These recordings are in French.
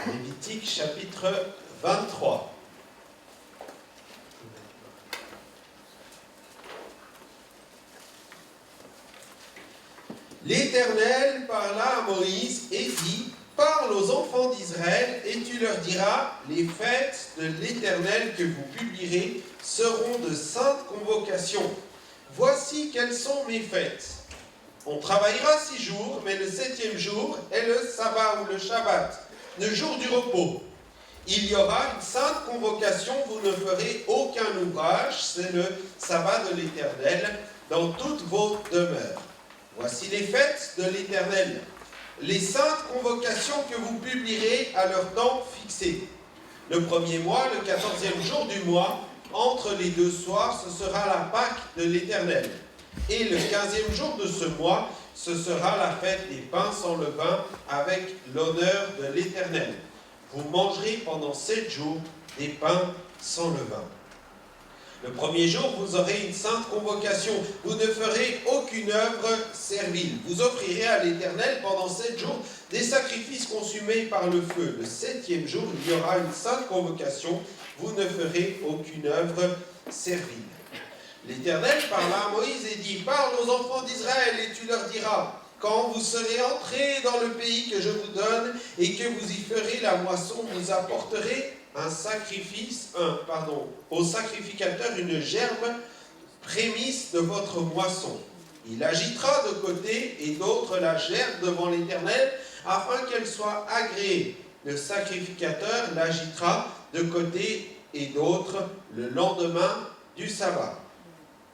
Lévitique chapitre 23. L'Éternel parla à Moïse et dit, « Parle aux enfants d'Israël et tu leur diras, les fêtes de l'Éternel que vous publierez seront de saintes convocations. Voici quelles sont mes fêtes. On travaillera 6 jours, mais le 7e jour est le sabbat ou le Shabbat, le jour du repos. Il y aura une sainte convocation, vous ne ferez aucun ouvrage, c'est le sabbat de l'Éternel, dans toutes vos demeures. Voici les fêtes de l'Éternel, les saintes convocations que vous publierez à leur temps fixé. Le 1er mois, le 14e jour du mois, entre les 2 soirs, ce sera la Pâque de l'Éternel. Et le 15e jour de ce mois, ce sera la fête des pains sans levain avec l'honneur de l'Éternel. Vous mangerez pendant 7 jours des pains sans levain. Le 1er jour, vous aurez une sainte convocation. Vous ne ferez aucune œuvre servile. Vous offrirez à l'Éternel pendant 7 jours des sacrifices consumés par le feu. Le 7e jour, il y aura une sainte convocation. Vous ne ferez aucune œuvre servile. L'Éternel parla à Moïse et dit, « Parle aux enfants d'Israël et tu leur diras, quand vous serez entrés dans le pays que je vous donne et que vous y ferez la moisson, vous apporterez au sacrificateur une gerbe prémisse de votre moisson. Il agitera de côté et d'autre la gerbe devant l'Éternel afin qu'elle soit agréée. Le sacrificateur l'agitera de côté et d'autre le lendemain du sabbat.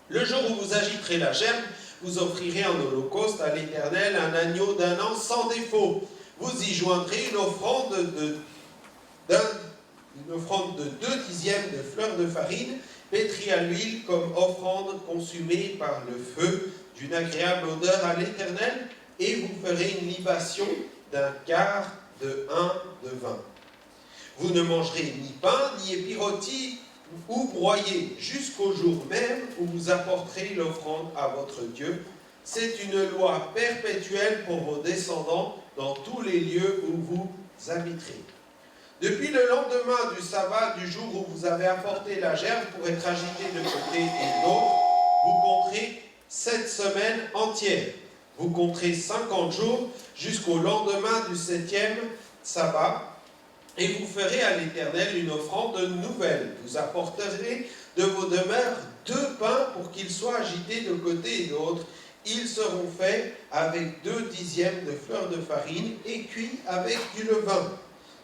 Le jour où vous agiterez la gerbe, vous offrirez en holocauste à l'Éternel un agneau d'1 an sans défaut. Vous y joindrez une offrande de 2 dixièmes de fleur de farine, pétrie à l'huile comme offrande consumée par le feu, d'une agréable odeur à l'Éternel, et vous ferez une libation d'un quart de hin de vin. Vous ne mangerez ni pain, ni épirôti, ou broyé, jusqu'au jour même où vous apporterez l'offrande à votre Dieu. C'est une loi perpétuelle pour vos descendants dans tous les lieux où vous habiterez. Depuis le lendemain du sabbat, du jour où vous avez apporté la gerbe pour être agitée de côté et d'autre, vous compterez 7 semaines entières. Vous compterez 50 jours jusqu'au lendemain du 7e sabbat, et vous ferez à l'Éternel une offrande nouvelle. Vous apporterez de vos demeures 2 pains pour qu'ils soient agités de côté et d'autre. Ils seront faits avec 2 dixièmes de fleur de farine et cuits avec du levain.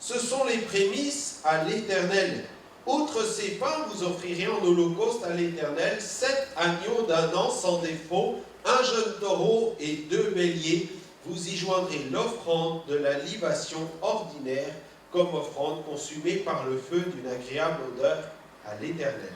Ce sont les prémices à l'Éternel. Outre ces pains, vous offrirez en holocauste à l'Éternel 7 agneaux d'1 an sans défaut, 1 jeune taureau et 2 béliers. Vous y joindrez l'offrande de la libation ordinaire comme offrande consumée par le feu d'une agréable odeur à l'Éternel.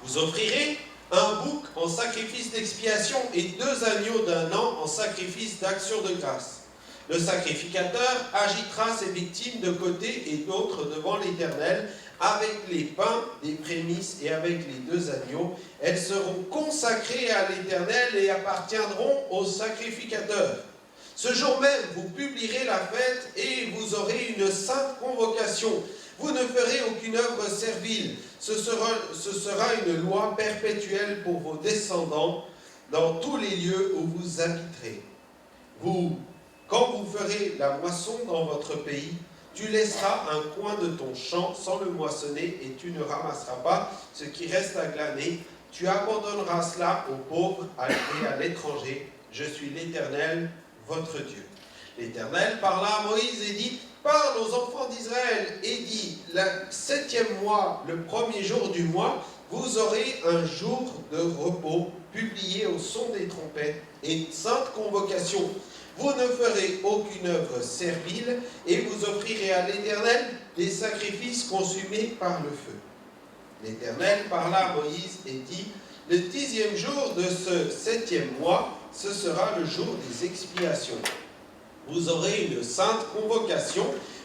Vous offrirez un bouc en sacrifice d'expiation et 2 agneaux d'1 an en sacrifice d'action de grâce. Le sacrificateur agitera ses victimes de côté et d'autre devant l'Éternel avec les pains des prémices et avec les 2 agneaux. Elles seront consacrées à l'Éternel et appartiendront au sacrificateur. Ce jour même, vous publierez la fête et vous aurez une sainte convocation. Vous ne ferez aucune œuvre servile. Ce sera une loi perpétuelle pour vos descendants dans tous les lieux où vous habiterez. Quand vous ferez la moisson dans votre pays, tu laisseras un coin de ton champ sans le moissonner et tu ne ramasseras pas ce qui reste à glaner. Tu abandonneras cela aux pauvres et à l'étranger. Je suis l'Éternel, votre Dieu. L'Éternel parla à Moïse et dit, « Parle aux enfants d'Israël et dis, le 7e mois, le 1er jour du mois, vous aurez un jour de repos publié au son des trompettes et une sainte convocation. Vous ne ferez aucune œuvre servile et vous offrirez à l'Éternel des sacrifices consumés par le feu. » L'Éternel parla à Moïse et dit, « Le 10e jour de ce 7e mois, ce sera le jour des expiations. Vous aurez une sainte convocation,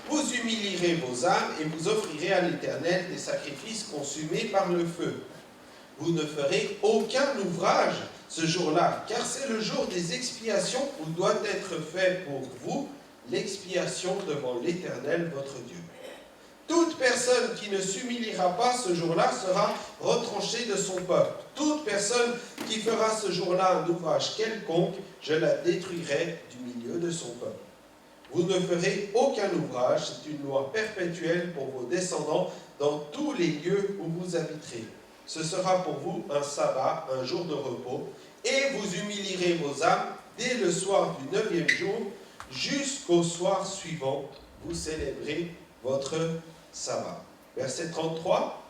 vous humilierez vos âmes et vous offrirez à l'Éternel des sacrifices consumés par le feu. Vous ne ferez aucun ouvrage ce jour-là, car c'est le jour des expiations où doit être fait pour vous l'expiation devant l'Éternel votre Dieu. Toute personne qui ne s'humiliera pas ce jour-là sera retranchée de son peuple. Toute personne qui fera ce jour-là un ouvrage quelconque, je la détruirai du milieu de son peuple. Vous ne ferez aucun ouvrage, c'est une loi perpétuelle pour vos descendants dans tous les lieux où vous habiterez. Ce sera pour vous un sabbat, un jour de repos, et vous humilierez vos âmes dès le soir du 9e jour jusqu'au soir suivant. Vous célébrez votre sabbat. Verset 33.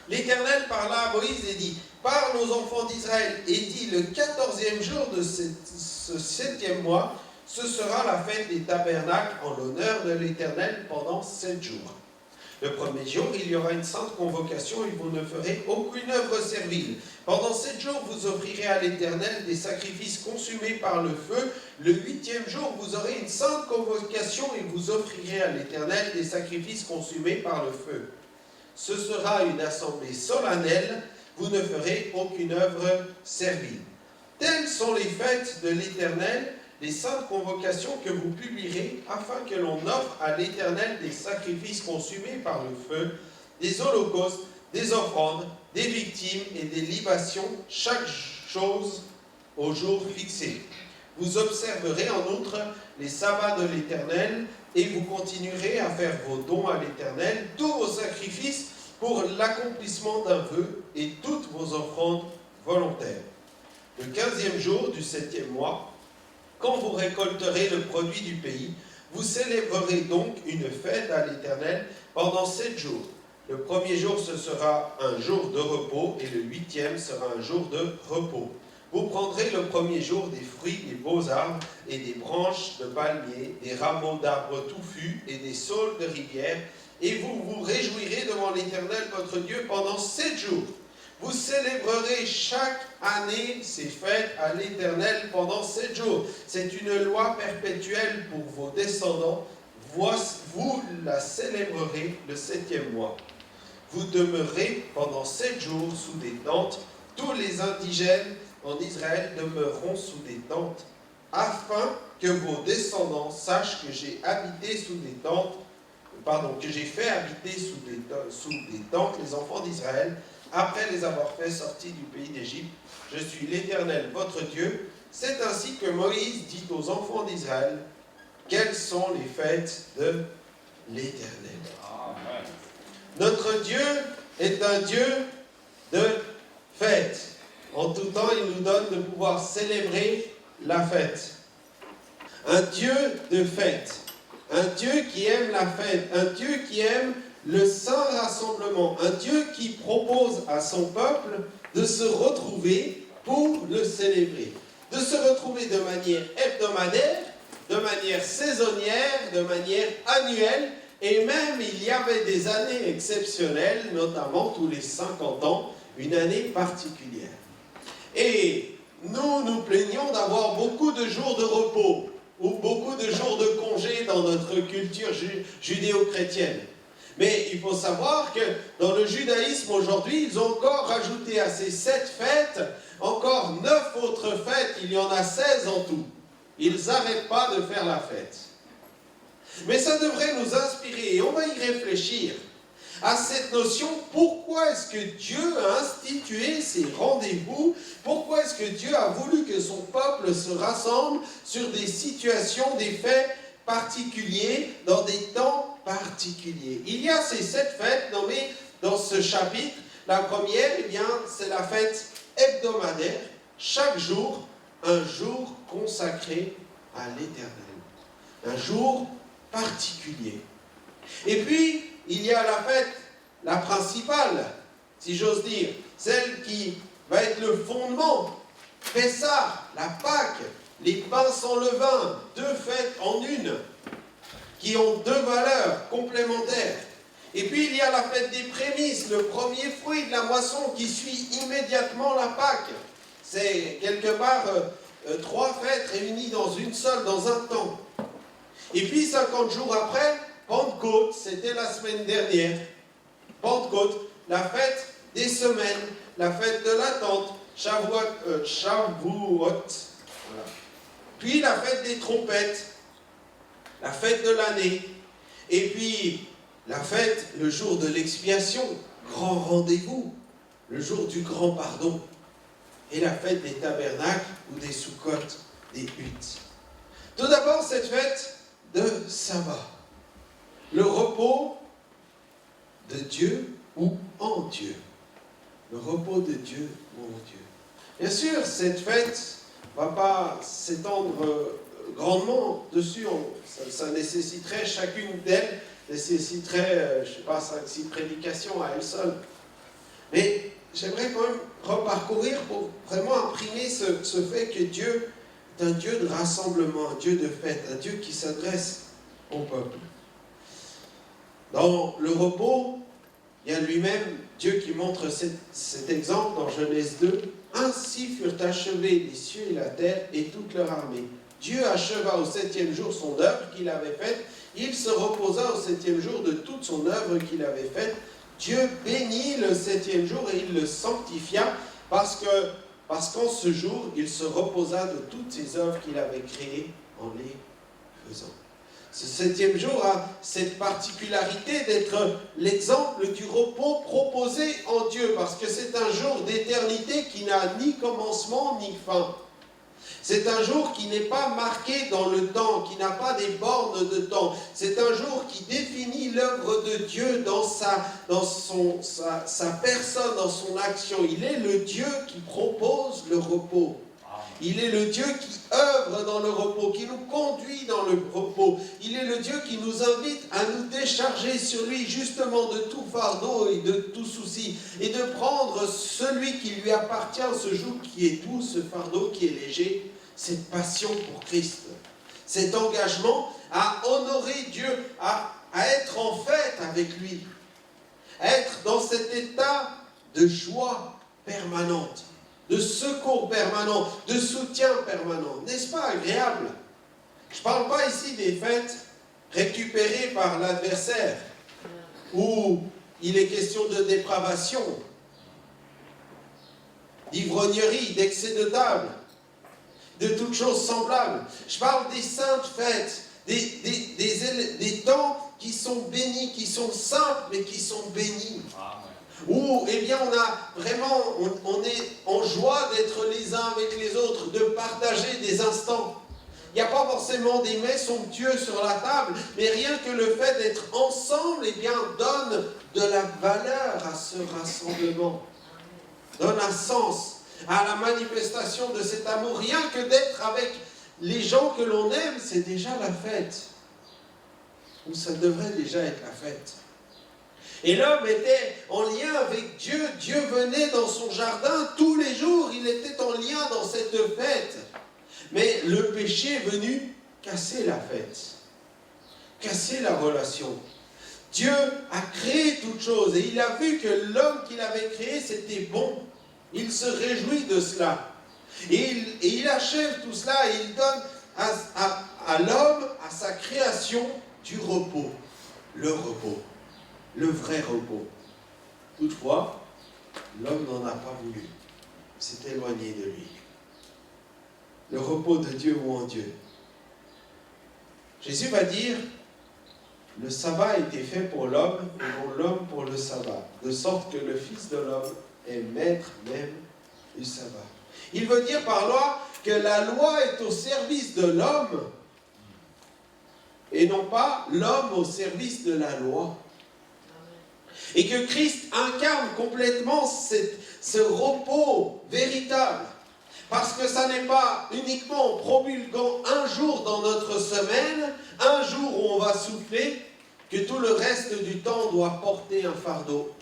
L'Éternel parla à Moïse et dit, parle aux enfants d'Israël et dit, le 14e jour de ce 7e mois, ce sera la fête des tabernacles en l'honneur de l'Éternel pendant 7 jours. Le premier jour, il y aura une sainte convocation et vous ne ferez aucune œuvre servile. Pendant 7 jours, vous offrirez à l'Éternel des sacrifices consumés par le feu. Le 8e jour, vous aurez une sainte convocation et vous offrirez à l'Éternel des sacrifices consumés par le feu. Ce sera une assemblée solennelle, vous ne ferez aucune œuvre servile. Telles sont les fêtes de l'Éternel, les saintes convocations que vous publierez, afin que l'on offre à l'Éternel des sacrifices consumés par le feu, des holocaustes, des offrandes, des victimes et des libations, chaque chose au jour fixé. Vous observerez en outre les sabbats de l'Éternel, et vous continuerez à faire vos dons à l'Éternel, tous vos sacrifices pour l'accomplissement d'un vœu, et toutes vos offrandes volontaires. Le 15e jour du 7e mois, quand vous récolterez le produit du pays, vous célébrerez donc une fête à l'Éternel pendant 7 jours. Le premier jour, ce sera un jour de repos, et le 8e sera un jour de repos. Vous prendrez le premier jour des fruits des beaux arbres et des branches de palmiers, des rameaux d'arbres touffus et des saules de rivière, et vous vous réjouirez devant l'Éternel votre Dieu pendant 7 jours. Vous célébrerez chaque année ces fêtes à l'Éternel pendant 7 jours. C'est une loi perpétuelle pour vos descendants. Vous la célébrerez le 7e mois. Vous demeurez pendant 7 jours sous des tentes. Tous les indigènes en Israël demeureront sous des tentes, afin que vos descendants sachent que j'ai habité sous des tentes, que j'ai fait habiter sous des tentes les enfants d'Israël, après les avoir fait sortir du pays d'Égypte. Je suis l'Éternel, votre Dieu. C'est ainsi que Moïse dit aux enfants d'Israël, quelles sont les fêtes de l'Éternel. Notre Dieu est un Dieu de fêtes. En tout temps, il nous donne de pouvoir célébrer la fête. Un Dieu de fête. Un Dieu qui aime la fête. Un Dieu qui aime le saint rassemblement. Un Dieu qui propose à son peuple de se retrouver pour le célébrer. De se retrouver de manière hebdomadaire, de manière saisonnière, de manière annuelle. Et même, il y avait des années exceptionnelles, notamment tous les 50 ans, une année particulière. Et nous plaignons d'avoir beaucoup de jours de repos ou beaucoup de jours de congé dans notre culture judéo-chrétienne. Mais il faut savoir que dans le judaïsme aujourd'hui, ils ont encore rajouté à ces 7 fêtes, encore 9 autres fêtes, il y en a 16 en tout. Ils n'arrêtent pas de faire la fête. Mais ça devrait nous inspirer, et on va y réfléchir, à cette notion, pourquoi est-ce que Dieu a institué ces rendez-vous? Pourquoi est-ce que Dieu a voulu que son peuple se rassemble sur des situations, des faits particuliers, dans des temps particuliers? Il y a ces 7 fêtes nommées dans ce chapitre. La première, eh bien, c'est la fête hebdomadaire. Chaque jour, un jour consacré à l'Éternel. Un jour particulier. Et puis, il y a la fête, la principale, si j'ose dire, celle qui va être le fondement. Pessah, la Pâque, les pains sans levain, 2 fêtes en une, qui ont 2 valeurs complémentaires. Et puis il y a la fête des prémices, le premier fruit de la moisson qui suit immédiatement la Pâque. C'est quelque part 3 fêtes réunies dans une seule, dans un temps. Et puis 50 jours après, Pentecôte, c'était la semaine dernière. Pentecôte, la fête des semaines, la fête de l'attente, Shavuot, voilà. Puis la fête des trompettes, la fête de l'année, et puis la fête, le jour de l'expiation, grand rendez-vous, le jour du grand pardon, et la fête des tabernacles ou des soukkotes, des huttes. Tout d'abord, cette fête de sabbat, le repos de Dieu ou en Dieu. Le repos de Dieu ou en Dieu. Bien sûr, cette fête ne va pas s'étendre grandement dessus. Ça nécessiterait, chacune d'elles nécessiterait, je ne sais pas, 5-6 prédications à elle seule. Mais j'aimerais quand même reparcourir pour vraiment imprimer ce fait que Dieu est un Dieu de rassemblement, un Dieu de fête, un Dieu qui s'adresse au peuple. Dans le repos, il y a lui-même Dieu qui montre cet exemple dans Genèse 2. Ainsi furent achevés les cieux et la terre et toute leur armée. Dieu acheva au 7e jour son œuvre qu'il avait faite. Il se reposa au 7e jour de toute son œuvre qu'il avait faite. Dieu bénit le 7e jour et il le sanctifia parce qu'en ce jour, il se reposa de toutes ses œuvres qu'il avait créées en les faisant. Ce 7e jour a cette particularité d'être l'exemple du repos proposé en Dieu, parce que c'est un jour d'éternité qui n'a ni commencement ni fin. C'est un jour qui n'est pas marqué dans le temps, qui n'a pas des bornes de temps. C'est un jour qui définit l'œuvre de Dieu dans sa personne, dans son action. Il est le Dieu qui propose le repos. Il est le Dieu qui œuvre dans le repos, qui nous conduit dans le repos. Il est le Dieu qui nous invite à nous décharger sur lui justement de tout fardeau et de tout souci, et de prendre celui qui lui appartient ce jour, qui est doux, ce fardeau qui est léger, cette passion pour Christ, cet engagement à honorer Dieu, à être en fête avec lui, à être dans cet état de joie permanente, de secours permanent, de soutien permanent. N'est-ce pas agréable? Je ne parle pas ici des fêtes récupérées par l'adversaire, où il est question de dépravation, d'ivrognerie, d'excès de table, de toutes choses semblables. Je parle des saintes fêtes, des temps qui sont bénis, qui sont simples, mais qui sont bénis. Où, eh bien, on est en joie d'être les uns avec les autres, de partager des instants. Il n'y a pas forcément des mets somptueux sur la table, mais rien que le fait d'être ensemble, eh bien, donne de la valeur à ce rassemblement, donne un sens à la manifestation de cet amour. Rien que d'être avec les gens que l'on aime, c'est déjà la fête. Ou ça devrait déjà être la fête. Et l'homme était en lien avec Dieu. Dieu venait dans son jardin tous les jours. Il était en lien dans cette fête. Mais le péché est venu casser la fête, casser la relation. Dieu a créé toutes choses et il a vu que l'homme qu'il avait créé, c'était bon. Il se réjouit de cela. Et il achève tout cela et il donne à l'homme, à sa création, du repos. Le repos. Le vrai repos. Toutefois, l'homme n'en a pas voulu. S'est éloigné de lui. Le repos de Dieu ou en Dieu. Jésus va dire, le sabbat a été fait pour l'homme et non l'homme pour le sabbat, de sorte que le Fils de l'homme est maître même du sabbat. Il veut dire par là que la loi est au service de l'homme et non pas l'homme au service de la loi. Et que Christ incarne complètement ce repos véritable. Parce que ça n'est pas uniquement en promulguant un jour dans notre semaine, un jour où on va souffler, que tout le reste du temps doit porter un fardeau.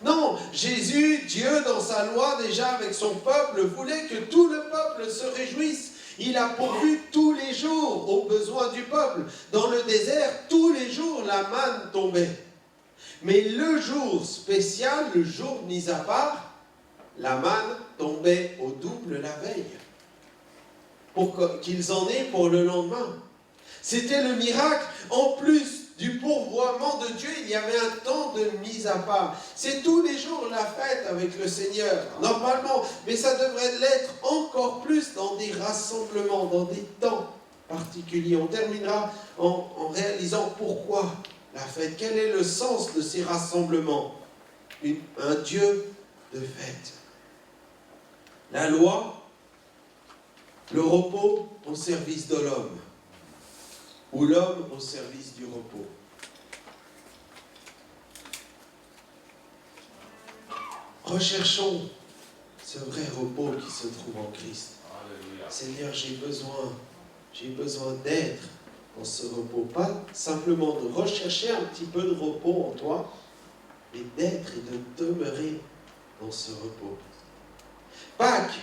Non, Jésus, Dieu, dans sa loi, déjà avec son peuple, voulait que tout le peuple se réjouisse. Il a pourvu tous les jours aux besoins du peuple. Dans le désert, tous les jours, la manne tombait. Mais le jour spécial, le jour mis à part, la manne tombait au double la veille, pour qu'ils en aient pour le lendemain. C'était le miracle. En plus du pourvoiement de Dieu, il y avait un temps de mise à part. C'est tous les jours la fête avec le Seigneur, normalement, mais ça devrait l'être encore plus dans des rassemblements, dans des temps particulier. On terminera en réalisant pourquoi la fête. Quel est le sens de ces rassemblements? Un Dieu de fête. La loi, le repos au service de l'homme, ou l'homme au service du repos. Recherchons ce vrai repos qui se trouve en Christ. Alléluia. Seigneur, j'ai besoin d'être dans ce repos. Pas simplement de rechercher un petit peu de repos en toi, mais d'être et de demeurer dans ce repos. Pâques,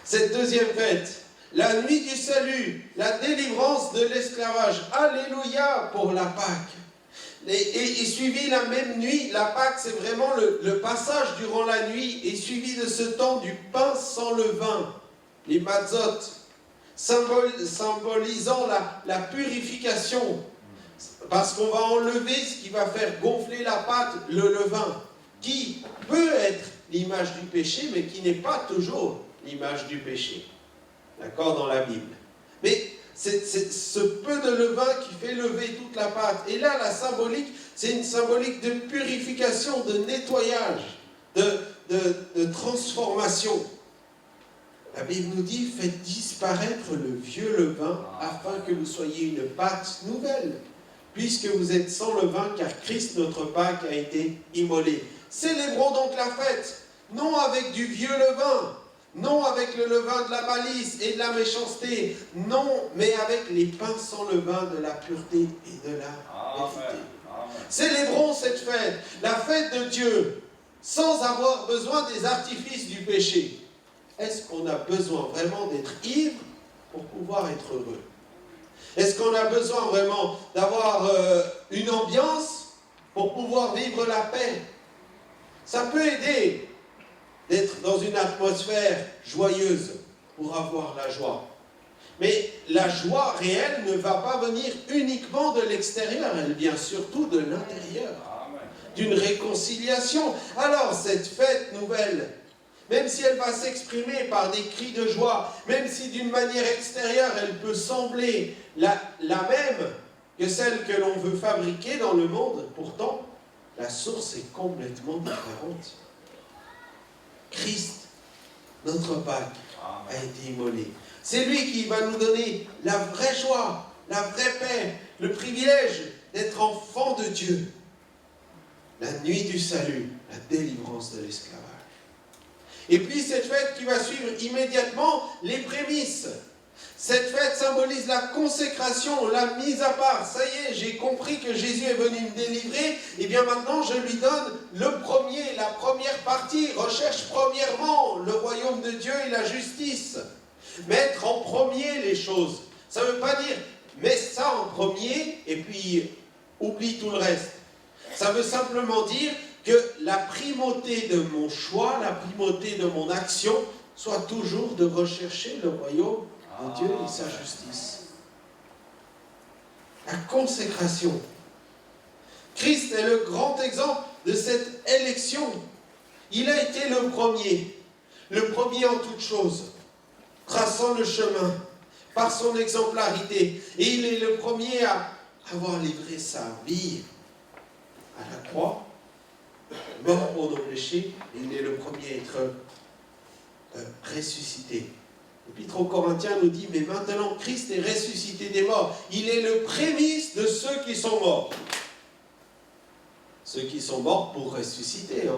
cette deuxième fête, la nuit du salut, la délivrance de l'esclavage. Alléluia pour la Pâque. Et suivi la même nuit, la Pâque, c'est vraiment le passage durant la nuit, et suivi de ce temps du pain sans levain, les matzot, symbolisant la purification, parce qu'on va enlever ce qui va faire gonfler la pâte, le levain, qui peut être l'image du péché, mais qui n'est pas toujours l'image du péché. D'accord, dans la Bible. Mais c'est ce peu de levain qui fait lever toute la pâte. Et là, la symbolique, c'est une symbolique de purification, de nettoyage, de transformation. La Bible nous dit, faites disparaître le vieux levain afin que vous soyez une pâte nouvelle, puisque vous êtes sans levain, car Christ, notre Pâque, a été immolé. Célébrons donc la fête, non avec du vieux levain, non avec le levain de la malice et de la méchanceté, non, mais avec les pains sans levain de la pureté et de la vérité. Célébrons cette fête, la fête de Dieu, sans avoir besoin des artifices du péché. Est-ce qu'on a besoin vraiment d'être ivre pour pouvoir être heureux? Est-ce qu'on a besoin vraiment d'avoir une ambiance pour pouvoir vivre la paix? Ça peut aider d'être dans une atmosphère joyeuse pour avoir la joie. Mais la joie réelle ne va pas venir uniquement de l'extérieur, elle vient surtout de l'intérieur, d'une réconciliation. Alors cette fête nouvelle, même si elle va s'exprimer par des cris de joie, même si d'une manière extérieure elle peut sembler la même que celle que l'on veut fabriquer dans le monde, pourtant la source est complètement différente. Christ, notre Pâque, a été immolé. C'est lui qui va nous donner la vraie joie, la vraie paix, le privilège d'être enfant de Dieu. La nuit du salut, la délivrance de l'esclavage. Et puis cette fête qui va suivre immédiatement les prémices. Cette fête symbolise la consécration, la mise à part. Ça y est, j'ai compris que Jésus est venu me délivrer. Et bien maintenant, je lui donne la première partie. Recherche premièrement le royaume de Dieu et la justice. Mettre en premier les choses. Ça ne veut pas dire, mets ça en premier et puis oublie tout le reste. Ça veut simplement dire que la primauté de mon choix, la primauté de mon action, soit toujours de rechercher le royaume de Dieu et sa justice. La consécration. Christ est le grand exemple de cette élection. Il a été le premier en toutes choses, traçant le chemin par son exemplarité. Et il est le premier à avoir livré sa vie à la croix, mort pour nos péchés. Il est le premier à être ressuscité. L'Épître aux Corinthiens nous dit, mais maintenant Christ est ressuscité des morts. Il est le prémisse de ceux qui sont morts. Ceux qui sont morts pour ressusciter.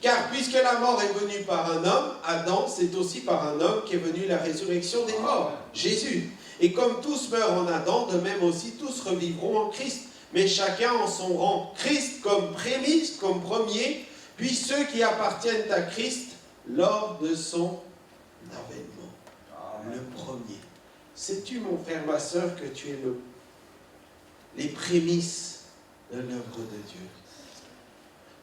Car puisque la mort est venue par un homme, Adam, c'est aussi par un homme qu'est venue la résurrection des morts, Jésus. Et comme tous meurent en Adam, de même aussi tous revivront en Christ. Mais chacun en son rang. Christ comme prémisse, comme premier, puis ceux qui appartiennent à Christ lors de son avènement. Le premier. Sais-tu, mon frère, ma soeur, que tu es les prémices de l'œuvre de Dieu?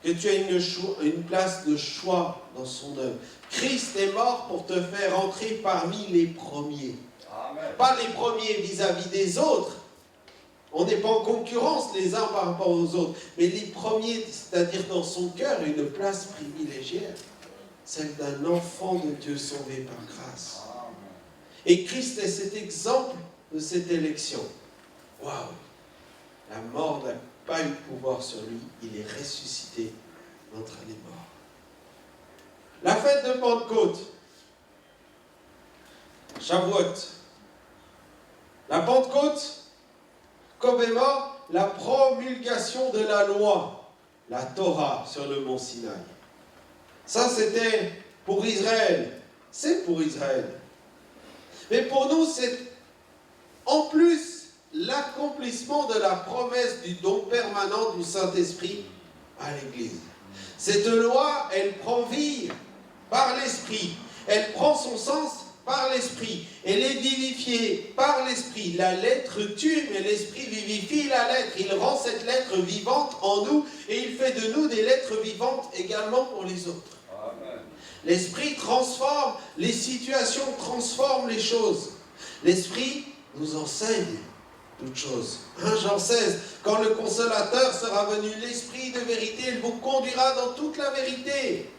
Que tu as une place de choix dans son œuvre. Christ est mort pour te faire entrer parmi les premiers. Amen. Pas les premiers vis-à-vis des autres. On n'est pas en concurrence les uns par rapport aux autres. Mais les premiers, c'est-à-dire dans son cœur, une place privilégiée. Celle d'un enfant de Dieu sauvé par grâce. Et Christ est cet exemple de cette élection. Waouh! La mort n'a pas eu de pouvoir sur lui. Il est ressuscité d'entre les morts. La fête de Pentecôte. Shavuot. La Pentecôte commémore la promulgation de la loi, la Torah, sur le mont Sinaï. Ça, c'était pour Israël. C'est pour Israël. Mais pour nous, c'est en plus l'accomplissement de la promesse du don permanent du Saint-Esprit à l'Église. Cette loi, elle prend vie par l'Esprit. Elle prend son sens par l'Esprit. Elle est vivifiée par l'Esprit. La lettre tue, mais l'Esprit vivifie la lettre. Il rend cette lettre vivante en nous et il fait de nous des lettres vivantes également pour les autres. L'Esprit transforme les situations, transforme les choses. L'Esprit nous enseigne toutes choses. 1 Jean 16, quand le Consolateur sera venu, l'Esprit de vérité, il vous conduira dans toute la vérité.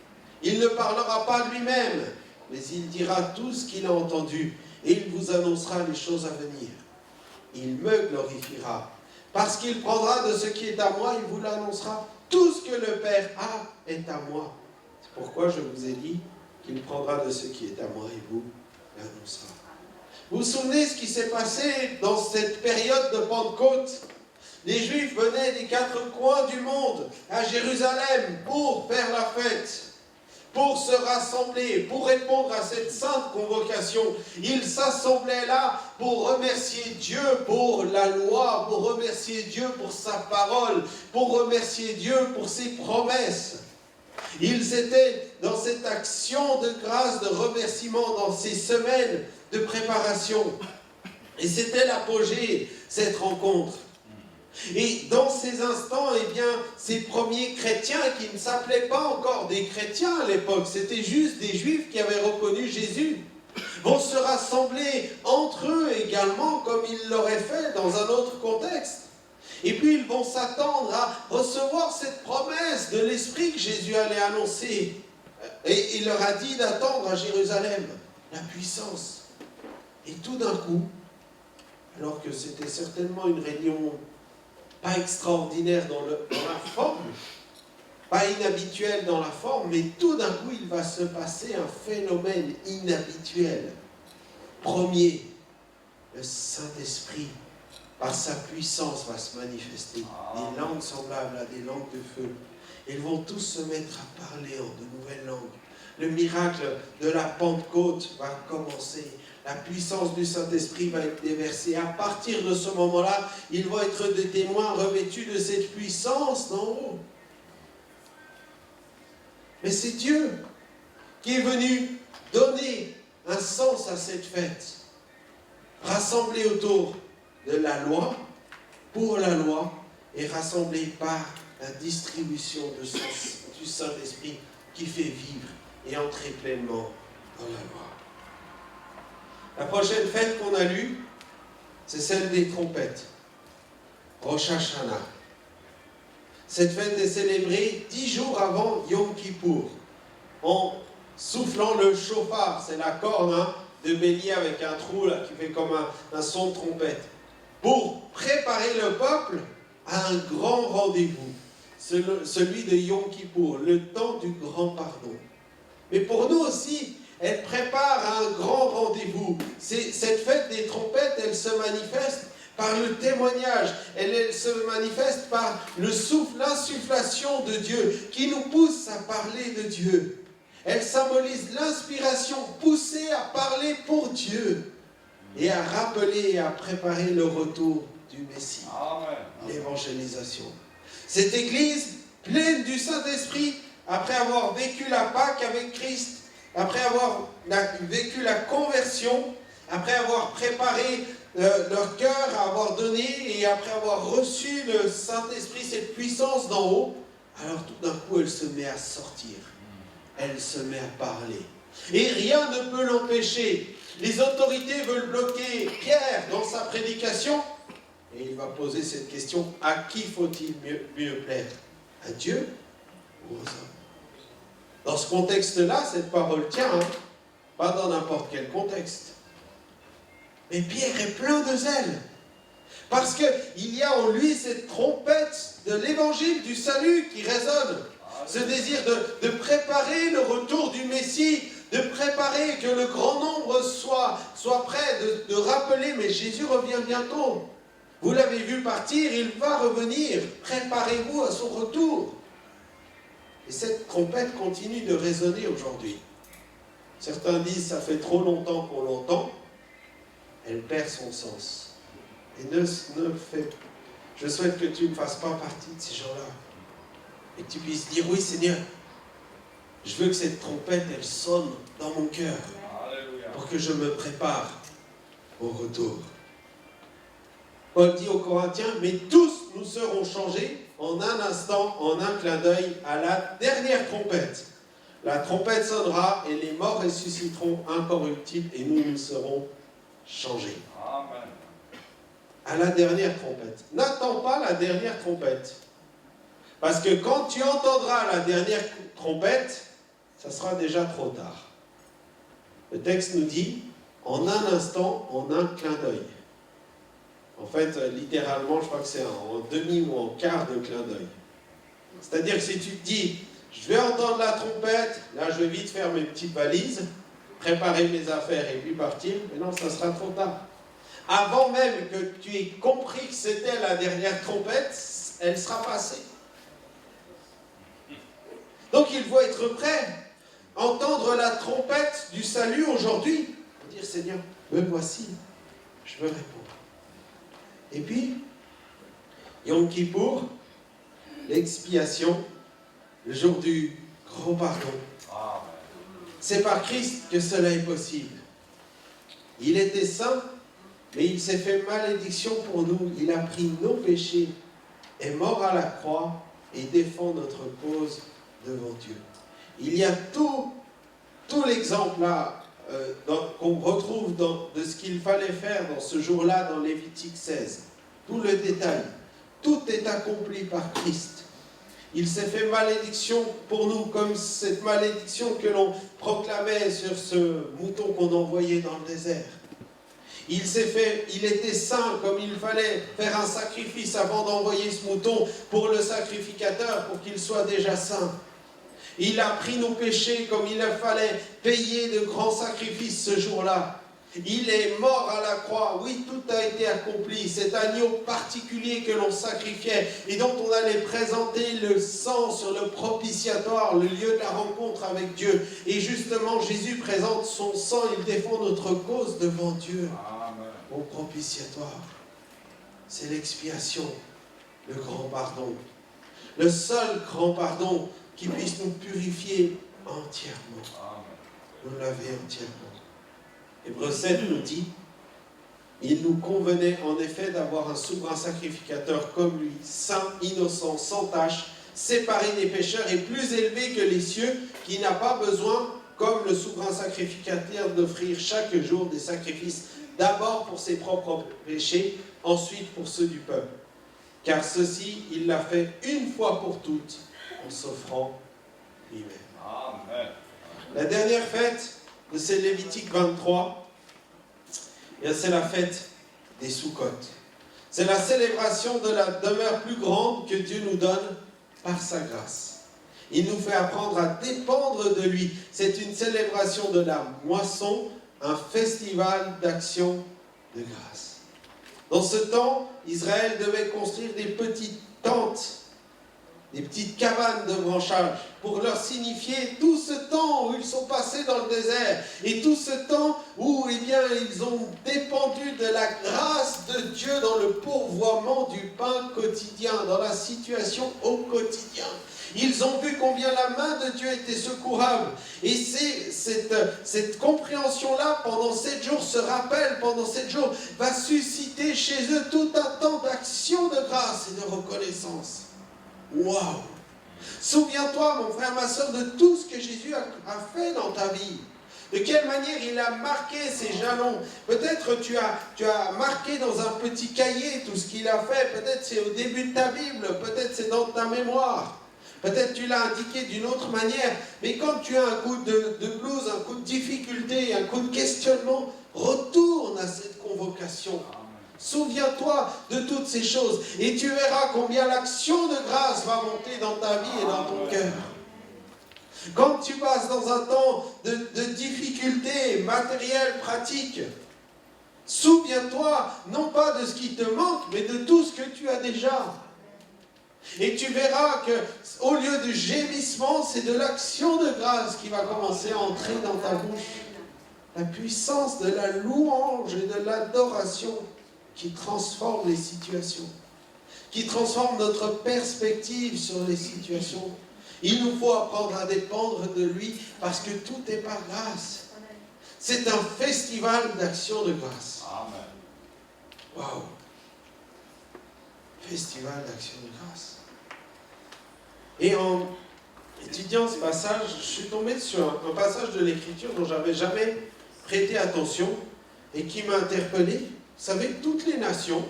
Il ne parlera pas lui-même, mais il dira tout ce qu'il a entendu et il vous annoncera les choses à venir. Il me glorifiera, parce qu'il prendra de ce qui est à moi, il vous l'annoncera. Tout ce que le Père a est à moi. C'est pourquoi je vous ai dit qu'il prendra de ce qui est à moi et vous l'annoncera. Vous vous souvenez ce qui s'est passé dans cette période de Pentecôte? Les Juifs venaient des 4 coins du monde à Jérusalem pour faire la fête, pour se rassembler, pour répondre à cette sainte convocation. Ils s'assemblaient là pour remercier Dieu pour la loi, pour remercier Dieu pour sa parole, pour remercier Dieu pour ses promesses. Ils étaient dans cette action de grâce, de remerciement, dans ces semaines de préparation. Et c'était l'apogée, cette rencontre. Et dans ces instants, eh bien, ces premiers chrétiens qui ne s'appelaient pas encore des chrétiens à l'époque, c'était juste des Juifs qui avaient reconnu Jésus, vont se rassembler entre eux également, comme ils l'auraient fait dans un autre contexte. Et puis ils vont s'attendre à recevoir cette promesse de l'Esprit que Jésus allait annoncer. Et il leur a dit d'attendre à Jérusalem la puissance. Et tout d'un coup, alors que c'était certainement une réunion pas extraordinaire dans la forme, pas inhabituelle dans la forme, mais tout d'un coup, il va se passer un phénomène inhabituel. Premier, le Saint-Esprit, par sa puissance, va se manifester. Des langues semblables à des langues de feu. Ils vont tous se mettre à parler en de nouvelles langues. Le miracle de la Pentecôte va commencer. La puissance du Saint-Esprit va être déversée. À partir de ce moment-là, ils vont être des témoins revêtus de cette puissance d'en haut. Mais c'est Dieu qui est venu donner un sens à cette fête. Rassemblés autour de la loi, pour la loi, et rassemblés par la distribution du Saint-Esprit qui fait vivre et entrer pleinement dans la loi. La prochaine fête qu'on a lue, c'est celle des trompettes. Rosh Hashanah. Cette fête est célébrée 10 jours avant Yom Kippour, en soufflant le chauffard, c'est la corne de bélier avec un trou là, qui fait comme un son de trompette, pour préparer le peuple à un grand rendez-vous, celui de Yom Kippour, le temps du grand pardon. Mais pour nous aussi, elle prépare un grand rendez-vous. Cette fête des trompettes, elle se manifeste par le témoignage. Elle se manifeste par le souffle, l'insufflation de Dieu qui nous pousse à parler de Dieu. Elle symbolise l'inspiration poussée à parler pour Dieu et à rappeler et à préparer le retour du Messie. L'évangélisation. Cette Église pleine du Saint-Esprit, après avoir vécu la Pâque avec Christ, après avoir vécu la conversion, après avoir préparé leur cœur à avoir donné et après avoir reçu le Saint-Esprit, cette puissance d'en haut, alors tout d'un coup elle se met à sortir, elle se met à parler. Et rien ne peut l'empêcher. Les autorités veulent bloquer Pierre dans sa prédication et il va poser cette question, à qui faut-il mieux plaire? À Dieu ou aux hommes? Dans ce contexte-là, cette parole tient, pas dans n'importe quel contexte. Mais Pierre est plein de zèle. Parce qu'il y a en lui cette trompette de l'évangile du salut qui résonne. Ce désir de préparer le retour du Messie, de préparer que le grand nombre soit prêt, de rappeler, mais Jésus revient bientôt. Vous l'avez vu partir, il va revenir. Préparez-vous à son retour. Et cette trompette continue de résonner aujourd'hui. Certains disent, ça fait trop longtemps qu'on l'entend. Elle perd son sens. Et je souhaite que tu ne fasses pas partie de ces gens-là. Et que tu puisses dire, oui Seigneur, je veux que cette trompette, elle sonne dans mon cœur. Pour que je me prépare au retour. Paul dit aux Corinthiens, mais tous nous serons changés en un instant, en un clin d'œil, à la dernière trompette. La trompette sonnera et les morts ressusciteront incorruptibles et nous serons changés. Amen. À la dernière trompette. N'attends pas la dernière trompette. Parce que quand tu entendras la dernière trompette, ça sera déjà trop tard. Le texte nous dit, en un instant, en un clin d'œil. En fait, littéralement, je crois que c'est en demi ou en quart de clin d'œil. C'est-à-dire que si tu te dis, je vais entendre la trompette, là je vais vite faire mes petites valises, préparer mes affaires et puis partir, mais non, ça sera trop tard. Avant même que tu aies compris que c'était la dernière trompette, elle sera passée. Donc il faut être prêt, entendre la trompette du salut aujourd'hui, pour dire Seigneur, me voici, je veux répondre. Et puis, Yom Kippour, l'expiation, le jour du grand pardon. C'est par Christ que cela est possible. Il était saint, mais il s'est fait malédiction pour nous. Il a pris nos péchés, est mort à la croix et défend notre cause devant Dieu. Il y a tout l'exemple là qu'on retrouve de ce qu'il fallait faire dans ce jour-là dans Lévitique 16. Tout le détail. Tout est accompli par Christ. Il s'est fait malédiction pour nous, comme cette malédiction que l'on proclamait sur ce mouton qu'on envoyait dans le désert. Il était saint, comme il fallait faire un sacrifice avant d'envoyer ce mouton pour le sacrificateur, pour qu'il soit déjà saint. Il a pris nos péchés comme il fallait payer de grands sacrifices ce jour-là. Il est mort à la croix. Oui, tout a été accompli. Cet agneau particulier que l'on sacrifiait et dont on allait présenter le sang sur le propitiatoire, le lieu de la rencontre avec Dieu. Et justement, Jésus présente son sang, il défend notre cause devant Dieu. Amen. Au propitiatoire. C'est l'expiation, le grand pardon. Le seul grand pardon qui puisse nous purifier entièrement. Amen. Nous laver entièrement. Hébreux 7 nous dit, il nous convenait en effet d'avoir un souverain sacrificateur comme lui, saint, innocent, sans tache, séparé des pécheurs et plus élevé que les cieux, qui n'a pas besoin, comme le souverain sacrificateur, d'offrir chaque jour des sacrifices, d'abord pour ses propres péchés, ensuite pour ceux du peuple. Car ceci, il l'a fait une fois pour toutes, en s'offrant lui-même. Amen. La dernière fête, c'est Lévitique 23, et c'est la fête des Soukotes. C'est la célébration de la demeure plus grande que Dieu nous donne par sa grâce. Il nous fait apprendre à dépendre de lui. C'est une célébration de la moisson, un festival d'action de grâce. Dans ce temps, Israël devait construire des petites tentes, des petites cabanes de branchage, pour leur signifier tout ce temps où ils sont passés dans le désert, et tout ce temps où ils ont dépendu de la grâce de Dieu dans le pourvoiement du pain quotidien, dans la situation au quotidien. Ils ont vu combien la main de Dieu était secourable. Et c'est cette compréhension-là, pendant 7 jours, ce rappel pendant 7 jours, va susciter chez eux tout un temps d'action de grâce et de reconnaissance. Waouh! Souviens-toi, mon frère, ma soeur, de tout ce que Jésus a fait dans ta vie. De quelle manière il a marqué ses jalons. Peut-être tu as marqué dans un petit cahier tout ce qu'il a fait. Peut-être c'est au début de ta Bible. Peut-être c'est dans ta mémoire. Peut-être tu l'as indiqué d'une autre manière. Mais quand tu as un coup de blues, un coup de difficulté, un coup de questionnement, retourne à cette convocation. conversion. Souviens-toi de toutes ces choses et tu verras combien l'action de grâce va monter dans ta vie et dans ton cœur. Quand tu passes dans un temps de difficultés matérielles, pratiques, souviens-toi non pas de ce qui te manque, mais de tout ce que tu as déjà. Et tu verras qu'au lieu du gémissement, c'est de l'action de grâce qui va commencer à entrer dans ta bouche. La puissance de la louange et de l'adoration qui transforme les situations, qui transforme notre perspective sur les situations. Il nous faut apprendre à dépendre de lui parce que tout est par grâce. C'est un festival d'action de grâce. Amen. Waouh! Festival d'action de grâce. Et en étudiant ce passage, je suis tombé sur un passage de l'Écriture dont je n'avais jamais prêté attention et qui m'a interpellé. Vous savez, toutes les nations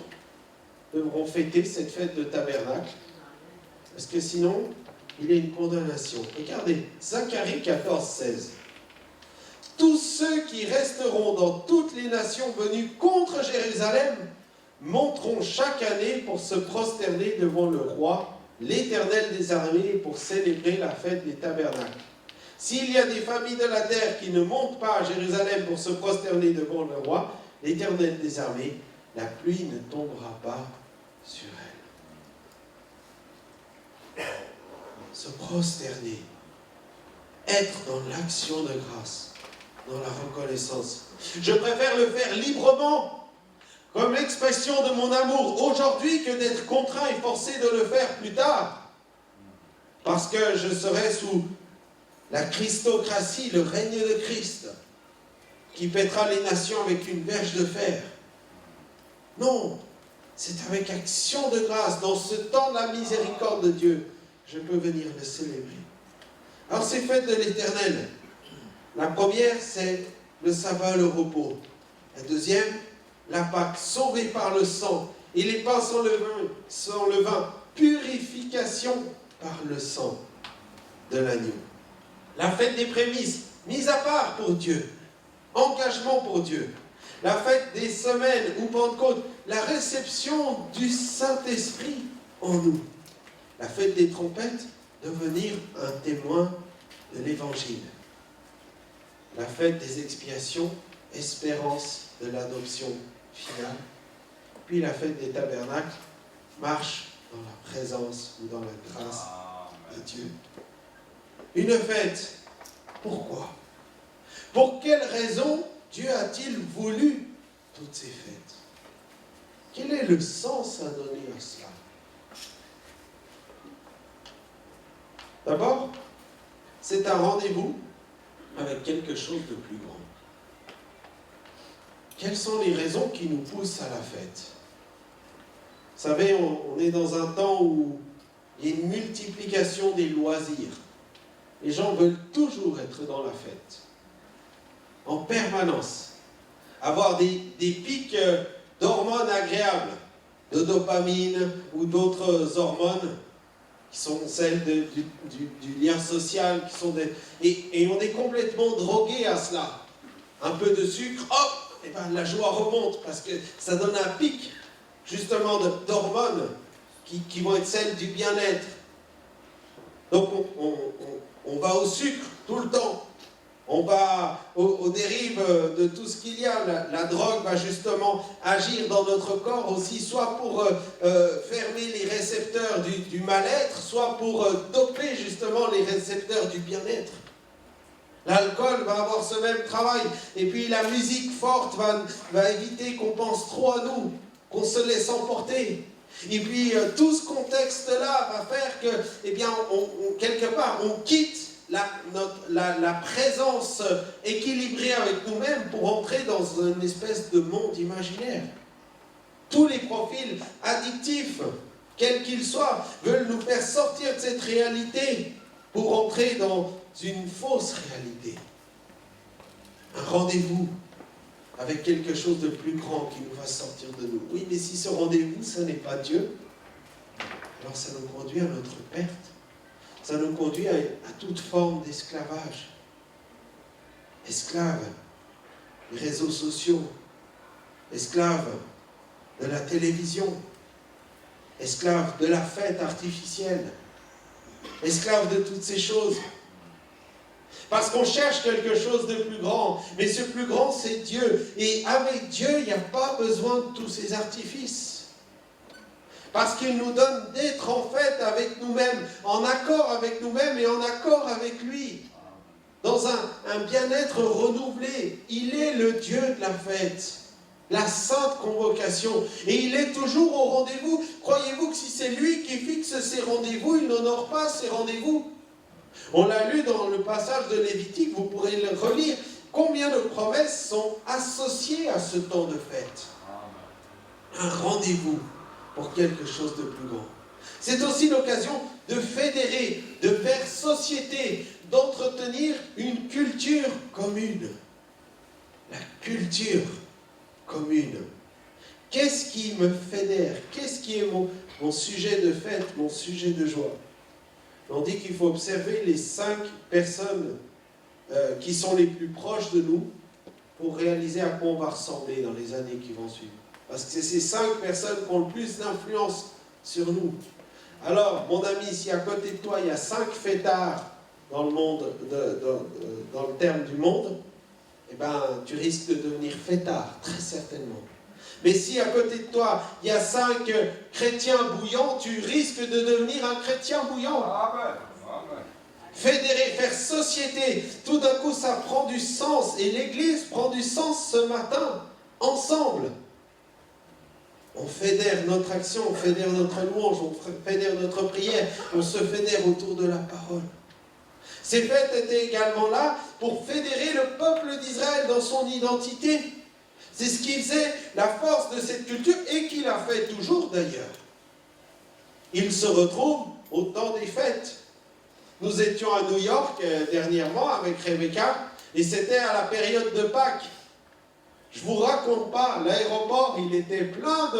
devront fêter cette fête de tabernacle parce que sinon, il y a une condamnation. Regardez, Zacharie 14, 16. Tous ceux qui resteront dans toutes les nations venues contre Jérusalem monteront chaque année pour se prosterner devant le roi, l'Éternel des armées, pour célébrer la fête des tabernacles. S'il y a des familles de la terre qui ne montent pas à Jérusalem pour se prosterner devant le roi, l'Éternel des armées, la pluie ne tombera pas sur elle. Se prosterner, être dans l'action de grâce, dans la reconnaissance. Je préfère le faire librement, comme l'expression de mon amour aujourd'hui, que d'être contraint et forcé de le faire plus tard. Parce que je serai sous la Christocratie, le règne de Christ, qui pètera les nations avec une verge de fer. Non, c'est avec action de grâce, dans ce temps de la miséricorde de Dieu, je peux venir le célébrer. Alors ces fêtes de l'Éternel, la première c'est le sabbat, le repos. La deuxième, la Pâque, sauvée par le sang. Et les pains sans levain, purification par le sang de l'agneau. La fête des prémices, mise à part pour Dieu, engagement pour Dieu. La fête des semaines ou Pentecôte, la réception du Saint-Esprit en nous. La fête des trompettes, devenir un témoin de l'Évangile. La fête des expiations, espérance de l'adoption finale. Puis la fête des tabernacles, marche dans la présence ou dans la grâce de Dieu. Une fête, pourquoi? Pour quelle raison Dieu a-t-il voulu toutes ces fêtes? Quel est le sens à donner à cela? D'abord, c'est un rendez-vous avec quelque chose de plus grand. Quelles sont les raisons qui nous poussent à la fête? Vous savez, on est dans un temps où il y a une multiplication des loisirs. Les gens veulent toujours être dans la fête, en permanence. Avoir des pics d'hormones agréables, de dopamine ou d'autres hormones qui sont celles du lien social, et on est complètement drogué à cela. Un peu de sucre, hop, et ben la joie remonte, parce que ça donne un pic, justement, d'hormones qui vont être celles du bien-être. Donc on va au sucre tout le temps. On va aux dérives de tout ce qu'il y a. La drogue va justement agir dans notre corps aussi, soit pour fermer les récepteurs du mal-être, soit pour doper justement les récepteurs du bien-être. L'alcool va avoir ce même travail. Et puis la musique forte va éviter qu'on pense trop à nous, qu'on se laisse emporter. Et puis tout ce contexte-là va faire que, eh bien, quelque part, on quitte la présence équilibrée avec nous-mêmes pour entrer dans une espèce de monde imaginaire. Tous les profils addictifs, quels qu'ils soient, veulent nous faire sortir de cette réalité pour entrer dans une fausse réalité. Un rendez-vous avec quelque chose de plus grand qui nous va sortir de nous. Oui, mais si ce rendez-vous, ce n'est pas Dieu, alors ça nous conduit à notre perte. Ça nous conduit à toute forme d'esclavage. Esclaves, les réseaux sociaux, esclaves de la télévision, esclaves de la fête artificielle, esclaves de toutes ces choses. Parce qu'on cherche quelque chose de plus grand, mais ce plus grand c'est Dieu. Et avec Dieu, il n'y a pas besoin de tous ces artifices. Parce qu'il nous donne d'être en fait avec nous-mêmes, en accord avec nous-mêmes et en accord avec lui. Dans un bien-être renouvelé. Il est le Dieu de la fête. La sainte convocation. Et il est toujours au rendez-vous. Croyez-vous que si c'est lui qui fixe ses rendez-vous, il n'honore pas ses rendez-vous? On l'a lu dans le passage de Lévitique, vous pourrez le relire. Combien de promesses sont associées à ce temps de fête? Un rendez-vous pour quelque chose de plus grand. C'est aussi l'occasion de fédérer, de faire société, d'entretenir une culture commune. La culture commune. Qu'est-ce qui me fédère? Qu'est-ce qui est mon sujet de fête, mon sujet de joie? On dit qu'il faut observer les 5 personnes qui sont les plus proches de nous pour réaliser à quoi on va ressembler dans les années qui vont suivre. Parce que c'est ces 5 personnes qui ont le plus d'influence sur nous. Alors, mon ami, si à côté de toi, il y a 5 fêtards dans le monde, dans le terme du monde, eh ben, tu risques de devenir fêtard, très certainement. Mais si à côté de toi, il y a 5 chrétiens bouillants, tu risques de devenir un chrétien bouillant. Amen. Amen. Fédérer, faire société, tout d'un coup, ça prend du sens. Et l'Église prend du sens ce matin, ensemble. On fédère notre action, on fédère notre louange, on fédère notre prière, on se fédère autour de la parole. Ces fêtes étaient également là pour fédérer le peuple d'Israël dans son identité. C'est ce qui faisait la force de cette culture et qui l'a fait toujours d'ailleurs. Il se retrouve au temps des fêtes. Nous étions à New York dernièrement avec Rebecca et c'était à la période de Pâques. Je ne vous raconte pas, l'aéroport il était plein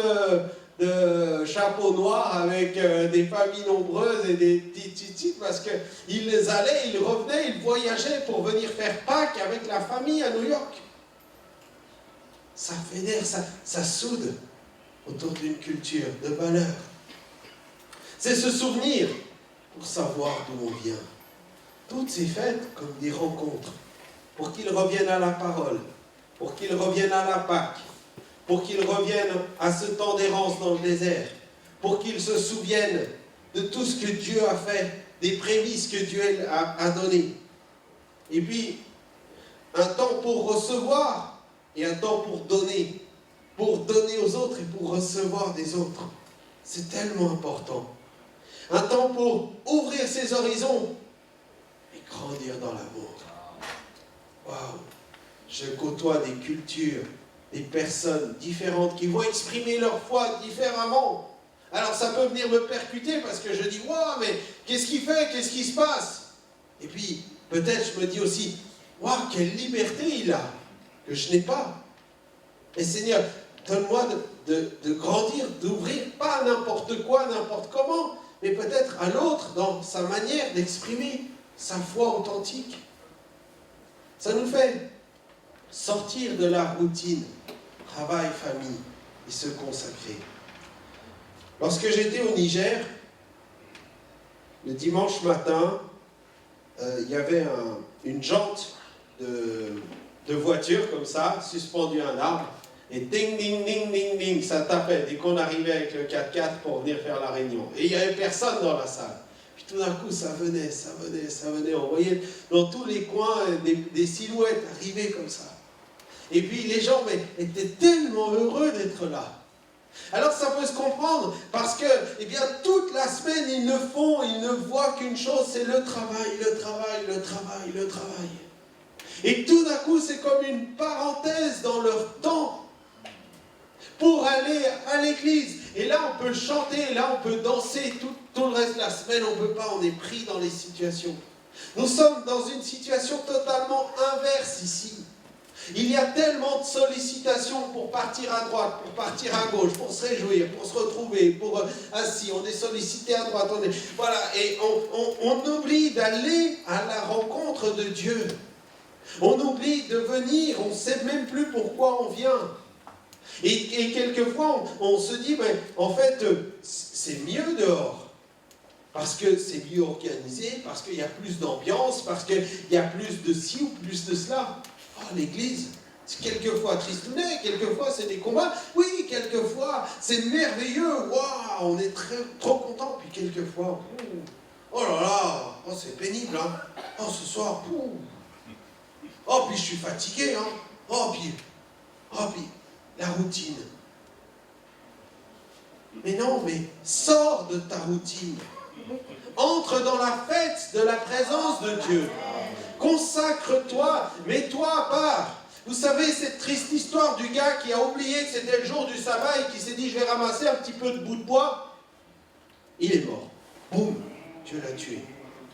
de chapeaux noirs avec des familles nombreuses et des petites parce qu'ils allaient, ils revenaient, ils voyageaient pour venir faire Pâques avec la famille à New York. Ça fédère, ça soude autour d'une culture, de valeurs. C'est se souvenir pour savoir d'où on vient. Toutes ces fêtes comme des rencontres, pour qu'ils reviennent à la parole, pour qu'ils reviennent à la Pâque, pour qu'ils reviennent à ce temps d'errance dans le désert, pour qu'ils se souviennent de tout ce que Dieu a fait, des prémices que Dieu a données. Et puis, un temps pour recevoir, et un temps pour donner aux autres et pour recevoir des autres. C'est tellement important. Un temps pour ouvrir ses horizons et grandir dans l'amour. Waouh! Je côtoie des cultures, des personnes différentes qui vont exprimer leur foi différemment. Alors ça peut venir me percuter parce que je dis « Waouh, mais qu'est-ce qu'il fait? Qu'est-ce qui se passe ?» Et puis, peut-être je me dis aussi « Waouh, quelle liberté il a !» que je n'ai pas. Et Seigneur, donne-moi de grandir, d'ouvrir, pas n'importe quoi, n'importe comment, mais peut-être à l'autre dans sa manière d'exprimer sa foi authentique. Ça nous fait sortir de la routine, travail, famille, et se consacrer. Lorsque j'étais au Niger, le dimanche matin, il y avait une jante de voiture comme ça, suspendue à un arbre, et ding, ding, ding, ding, ding, ça tapait dès qu'on arrivait avec le 4x4 pour venir faire la réunion. Et il n'y avait personne dans la salle. Puis tout d'un coup, ça venait, on voyait dans tous les coins des silhouettes arriver comme ça. Et puis les gens étaient tellement heureux d'être là. Alors ça peut se comprendre, parce que, eh bien, toute la semaine, ils ne voient qu'une chose, c'est le travail, le travail, le travail, le travail. Et tout d'un coup, c'est comme une parenthèse dans leur temps pour aller à l'église. Et là, on peut chanter, là, on peut danser tout le reste de la semaine. On ne peut pas, on est pris dans les situations. Nous sommes dans une situation totalement inverse ici. Il y a tellement de sollicitations pour partir à droite, pour partir à gauche, pour se réjouir, pour se retrouver, ainsi, on est sollicité à droite, voilà, et on oublie d'aller à la rencontre de Dieu. On oublie de venir, on ne sait même plus pourquoi on vient. Et quelquefois, on se dit, ben, en fait, c'est mieux dehors. Parce que c'est mieux organisé, parce qu'il y a plus d'ambiance, parce qu'il y a plus de ci ou plus de cela. Oh, l'église, c'est quelquefois tristounet, quelquefois c'est des combats. Oui, quelquefois c'est merveilleux. Waouh, on est trop content. Puis quelquefois, oh là là, oh, c'est pénible. Hein. Oh, ce soir, oh, puis je suis fatigué. Hein. Oh, puis la routine. Mais non, mais sors de ta routine. Entre dans la fête de la présence de Dieu. Consacre-toi, mets-toi à part. Vous savez, cette triste histoire du gars qui a oublié que c'était le jour du sabbat et qui s'est dit, je vais ramasser un petit peu de bout de bois. Il est mort. Boum, Dieu l'a tué.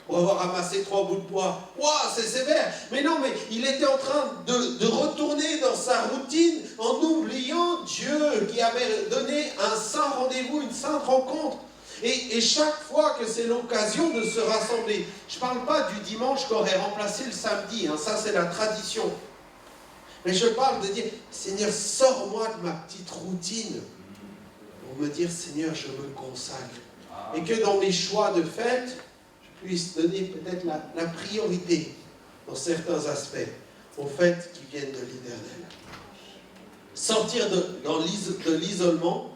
Pour avoir ramassé 3 bouts de bois. Waouh, c'est sévère. Mais non, mais il était en train de retourner dans sa routine en oubliant Dieu qui avait donné un saint rendez-vous, une sainte rencontre. Et chaque fois que c'est l'occasion de se rassembler, je ne parle pas du dimanche qu'aurait remplacé le samedi, hein, ça c'est la tradition. Mais je parle de dire, Seigneur, sors-moi de ma petite routine pour me dire, Seigneur, je me consacre. Et que dans mes choix de fête, je puisse donner peut-être la priorité dans certains aspects aux fêtes qui viennent de l'Éternel. Sortir de l'isolement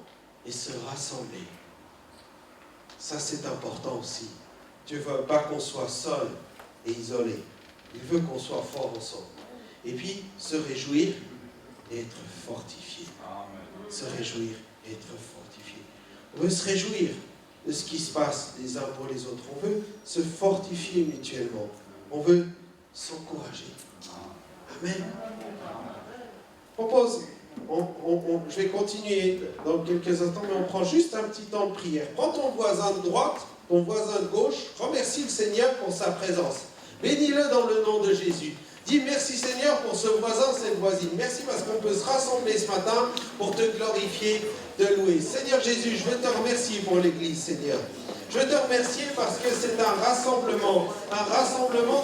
et se rassembler. Ça, c'est important aussi. Dieu ne veut pas qu'on soit seul et isolé. Il veut qu'on soit fort ensemble. Et puis, se réjouir et être fortifié. Se réjouir et être fortifié. On veut se réjouir de ce qui se passe les uns pour les autres. On veut se fortifier mutuellement. On veut s'encourager. Amen. Je propose, je vais continuer dans quelques instants, mais on prend juste un petit temps de prière. Prends ton voisin de droite, ton voisin de gauche, remercie le Seigneur pour sa présence. Bénis-le dans le nom de Jésus. Dis merci Seigneur pour ce voisin, cette voisine. Merci parce qu'on peut se rassembler ce matin pour te glorifier, te louer. Seigneur Jésus, je veux te remercier pour l'Église, Seigneur. Je veux te remercier parce que c'est un rassemblement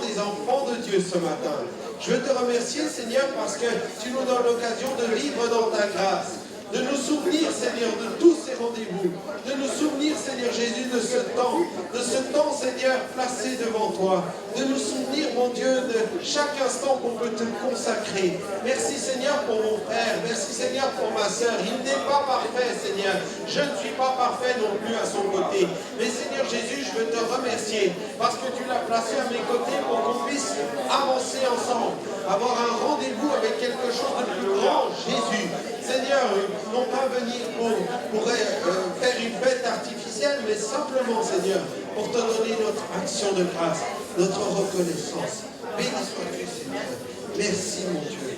des enfants de Dieu ce matin. Je veux te remercier, Seigneur, parce que tu nous donnes l'occasion de vivre dans ta grâce. De nous souvenir, Seigneur, de tous ces rendez-vous. De nous souvenir, Seigneur Jésus, de ce temps, Seigneur, placé devant toi. De nous souvenir, mon Dieu, de chaque instant qu'on peut te consacrer. Merci, Seigneur, pour mon frère. Merci, Seigneur, pour ma soeur. Il n'est pas parfait, Seigneur. Je ne suis pas parfait non plus à son côté. Mais, Seigneur Jésus, je veux te remercier parce que tu l'as placé à mes côtés pour qu'on puisse avancer ensemble. Avoir un rendez-vous avec quelque chose de plus grand, Jésus. Seigneur, non pas venir pour faire une fête artificielle, mais simplement, Seigneur, pour te donner notre action de grâce, notre reconnaissance. Béni sois-tu, Seigneur. Merci, mon Dieu.